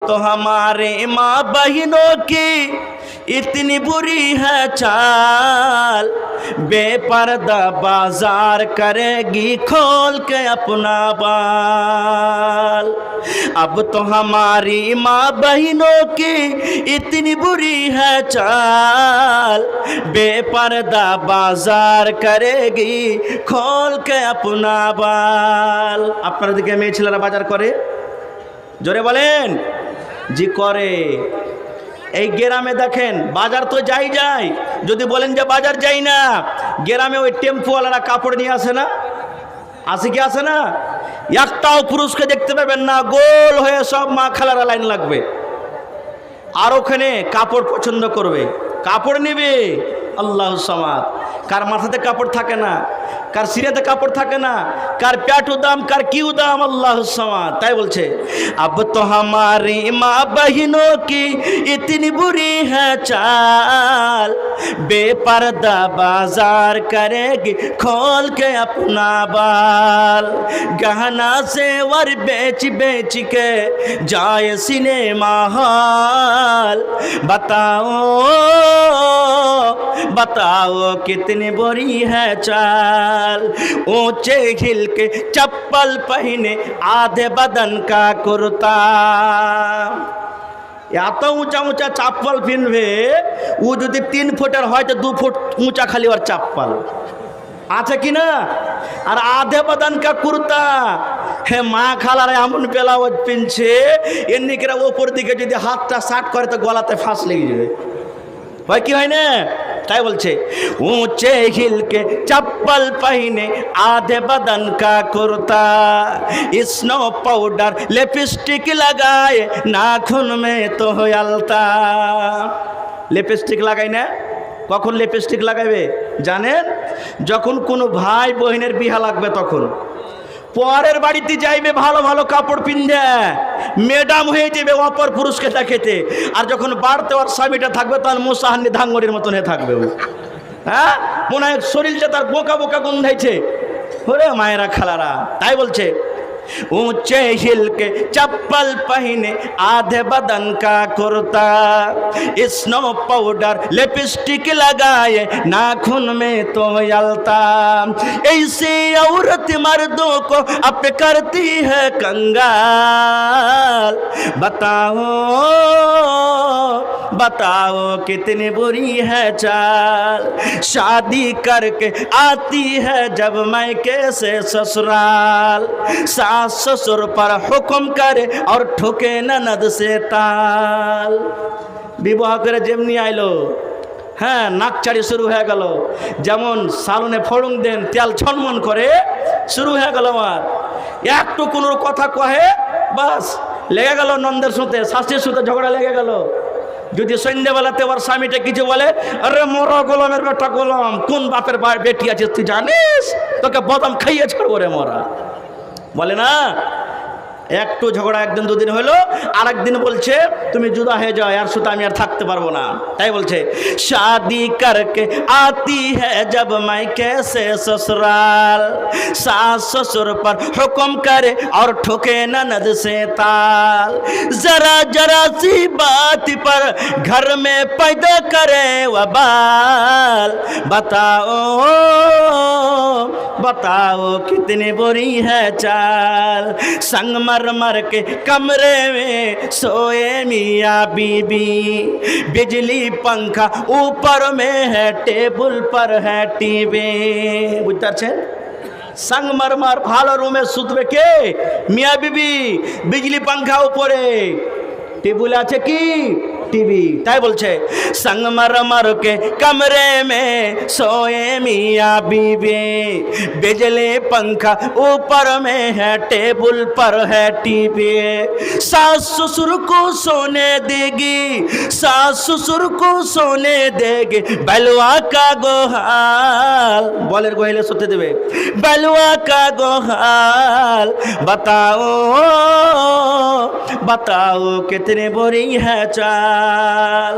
तो हमारे माँ बहनों की इतनी बुरी है चाल, बेपर्दा बाजार करेगी खोल के अपना बाल। अब तो हमारी माँ बहनों की इतनी बुरी है चाल, बेपर्दा बाजार करेगी खोल के अपना बाल। আপনারা দিকে মেয়ে ছেলেরা বাজার করে? জোরে বলেন। জি করে। এই গ্রামে দেখেন বাজার তো যাই যদি বলেন যে বাজার যাই না, গ্রামে ওই টেম্পোওয়ালারা কাপড় নিয়ে আসে না, আসে কি আসে না? একটাও পুরুষকে দেখতে পাবেন না, গোল হয়ে সব মা খালারা লাইন লাগবে, আর ওখানে কাপড় পছন্দ করবে, কাপড় নেবে। আল্লাহু সামাদ। কার মাথাতে কাপড় থাকে না, কার সিরাতে কাপড় থাকে না, কার পেট উদাম, কার কি উদাম। আল্লাহু সামাদ। তাই বলছে अब तो हमारी माँ बहनों की इतनी बुरी है चाल, बेपर्दा बाजार करेगी खोल के अपना बाल। गहना सेवर बेच बेच के जाए सिनेमा हॉल, बताओ बताओ कितनी बुरी है चाल। ऊंचे हिल के चप्पल पहने आधे बदन का कुर्ता, এত উঁচা উঁচা চাপ্পল পিনবে, ও যদি 3 ফুটের হয় তো 2 ফুট উঁচা খালি ওর চাপ্পল আছে কি না? আর আধে বদন কা কুর্তা। হে মা খালারা এমন ব্লাউজ পিনছে, এমনিকেরা ওপর দিকে যদি হাতটা শার্ট করে তো গলাতে ফাঁস লেগে যাবে, হয় কি হয় না? তাই বলছে ऊंचे हिल के चप्पल पहने आधे बदन का कुर्ता, स्नो पाउडर लिपस्टिक लगाए नाखून में तो अलता। লিপস্টিক লাগাই না? কখন লিপস্টিক লাগাবে জানেন? যখন কোনো ভাই বোনের বিয়া লাগবে তখন। পরের বাড়িতে যাইবে ভালো ভালো কাপড় পিনবে, ম্যাডাম হয়ে যাবে অপর পুরুষকে দেখাতে, আর যখন বাড়তে ওর স্বামীটা থাকবে তখন মুসাহান্নি ধাঙ্গরির মতন হয়ে থাকবে। হ্যাঁ, মনে হয় শরীরটা তার বোকা বোকা গন্ধাইছে। ওরে মায়েরা খালারা, তাই বলছে ऊंचे हिल के चप्पल पहने आधे बदन का कुर्ता, स्नो पाउडर लिपस्टिक लगाए नाखून में तो अलता। ऐसे औरत मर्दों को अब करती है कंगाल, बताओ बताओ कितनी बुरी है चाल। शादी करके आती है जब मायके से ससुराल, सास ससुर पर हुक्म करे और ठोके ननद से ताल। বিবাহ করে যেমনি আইলো, হ্যাঁ নাকচাড়ি শুরু হয়ে গেল, যেমন সালনে ফড়ং দেন তেল ছনমন করে শুরু হয়ে গেল। আমার একটু কোনো কথা কহে বাস লেগে গেল, নন্দের সুতে শাশুড়ির সুতে ঝগড়া লেগে গেল। যদি সন্ধ্যাবেলাতে ওর স্বামীটা কিছু বলে, আরে মোরা গোলামের বেটা গোলাম, কোন বাপের বেটি আছে তুই জানিস, তোকে বদাম খাইয়ে ছাড়বো রে মোরা, বলে না? একটু ঝগড়া একদিন দুদিন হলো, আর একদিন বলছে তুমি জুদা হয়ে যাও, আর সাথে আমি আর থাকতে পারবো না। তাই বলছে शादी करके आती है जब मायके से ससुराल, सास ससुर पर हुक्म करे और ठोके ननद से ताल। जरा जरा सी बात पर घर में पैदा करे वबाल, बताओ बताओ कितनी बुरी है चाल। संगमरमर के कमरे में सोए मियाँ बीबी, बिजली पंखा ऊपर में है, टेबल पर है टीवी। বুঝতে পারছেন? संगमरमर ভালো রুমে শুতবে কে? মিয়া বিবি, বিজলি পাঙ্খা উপরে, টেবিল আছে কি? टीवी। তাই বলছে संगमरमर के कमरे में सोए मियाँ बीवी, बिजली पंखा ऊपर में है, टेबल पर है टीवी। सास ससुर को सोने देगी, सास ससुर को सोने देगी, बलुआ का गोहाल, বলের গোহালে শুতে দেবে, बलुआ का गोहाल। बताओ बताओ कितनी बुरी है चाल।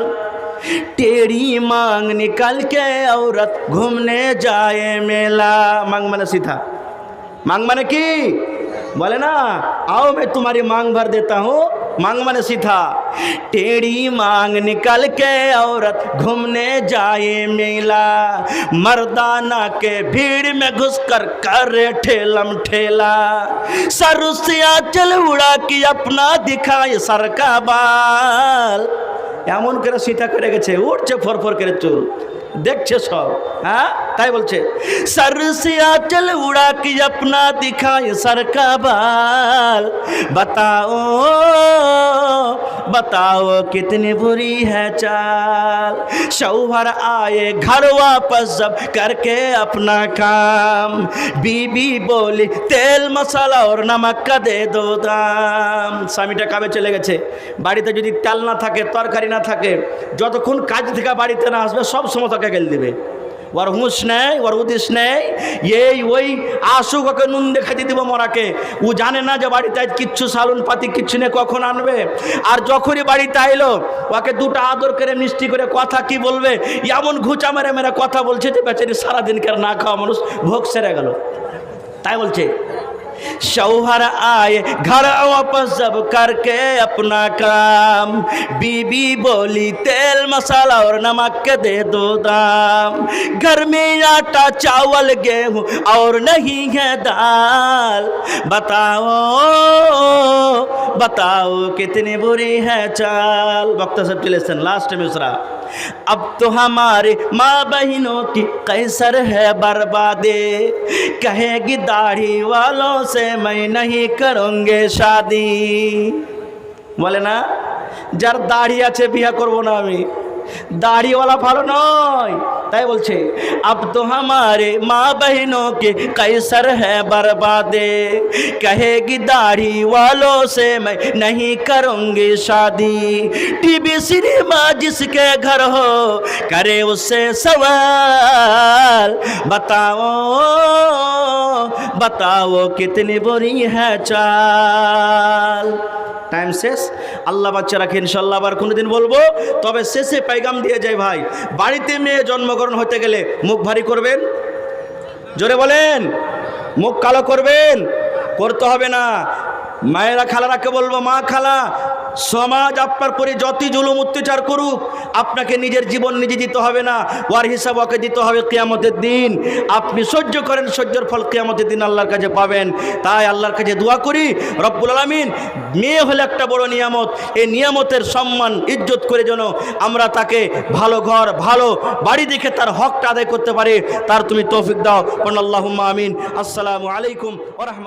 टेढ़ी मांग निकल के औरत घूमने जाए मेला। मांग माने सीधा, मांग माने की बोले ना, आओ मैं तुम्हारी मांग भर देता हूँ, मांग माने सीधा। टेढ़ी मांग निकल के औरत घूमने जाए मेला, मर्दाना के भीड़ में घुसकर करे ठेलम ठेला, सर से आंचल उड़ा कि अपना दिखाए सर का बाल। এমন করে सीधा করে গেছে, উঠছে ফরফর করে চুল, দেখছে সব। হ্যাঁ তাই বলছে, सर से आंचल उड़ा कि अपना दिखाए सर का बाल, बताओ बताओ कितनी बुरी है चाल। शौहर आए घर वापस जब करके अपना काम, बीबी बोली तेल मसाला और नमक का दे दो दाम। স্বামীটা কামে চলে গেছে, বাড়িতে যদি তেল না থাকে, তরকারি না থাকে, যতক্ষণ কাজ থেকে বাড়িতে না আসবে সব সময় তাকে গেল দিবে। ওর হুঁশ নেই, ওর উদিস নেই, এই ওই আসুক ওকে নুন দেখাতে দিব মরাকে। ও জানে না যে বাড়িতে আজ কিচ্ছু সালুন পাতি কিচ্ছু নেই, কখন আনবে। আর যখনই বাড়িতে আইলো ওকে দুটো আদর করে মিষ্টি করে কথা কি বলবে, এমন ঘুচা মেরে মেরে কথা বলছে যে বেচারি সারাদিনকার না খাওয়া মানুষ ভোগ সেরে গেল। তাই বলছে शौहर आए घर वापस जब करके अपना काम, बीबी बोली तेल मसाला और नमक के दे दो दाम। घर में आटा चावल गेहूं और नहीं है दाल, बताओ बताओ कितनी बुरी है चाल। वक्त सब चले लास्ट में उसरा, अब तो हमारे माँ बहनों की कैसर है बर्बादे, कहेगी दाढ़ी वालों से मैं नहीं करूँगे शादी। बोले ना যার দাড়ি আছে বিয়ে করবো না আমি, দাড়িওয়ালা ভালো নয়। তাই বলছে अब तो हमारे माँ बहनों के कैसर है बर्बादे, कहेगी दाढ़ी वालों से मैं नहीं करूँगी शादी। टीवी सिनेमा जिसके घर हो करे उससे सवाल, बताओ बताओ कितनी बुरी है चाल। টাইম শেষ, আল্লাহ বাচ্চা রাখে, ইনশাল্লাহ আবার কোনোদিন বলবো। তবে শেষে पैगाम দিয়ে যাই ভাই, বাড়িতে মেয়ে জন্মগ্রহণ হতে গেলে মুখ ভারী করবেন, জোরে বলেন, মুখ কালো করবেন, করতে হবে না। মায়েরা খালারাকে বলবো, মা খালা সমাজ আপনার পরে যতই জুলুম অত্যাচার করুক, আপনাকে নিজের জীবন নিজে দিতে হবে না, ওর হিসাব ওকে দিতে হবে কিয়ামতের দিন। আপনি সহ্য করেন, সহ্যের ফল কিয়ামতের দিন আল্লাহর কাছে পাবেন। তাই আল্লাহর কাছে দোয়া করি, রব্বুল আলামিন মেয়ে হলে একটা বড় নিয়ামত, এই নিয়ামতের সম্মান ইজ্জত করে যেন আমরা তাকে ভালো ঘর ভালো বাড়ি দেখে তার হকটা আদায় করতে পারি, তার তুমি তৌফিক দাও। আল্লাহুম্মা আমিন। আসসালামু আলাইকুম ওয়া রাহমাতুল্লাহ।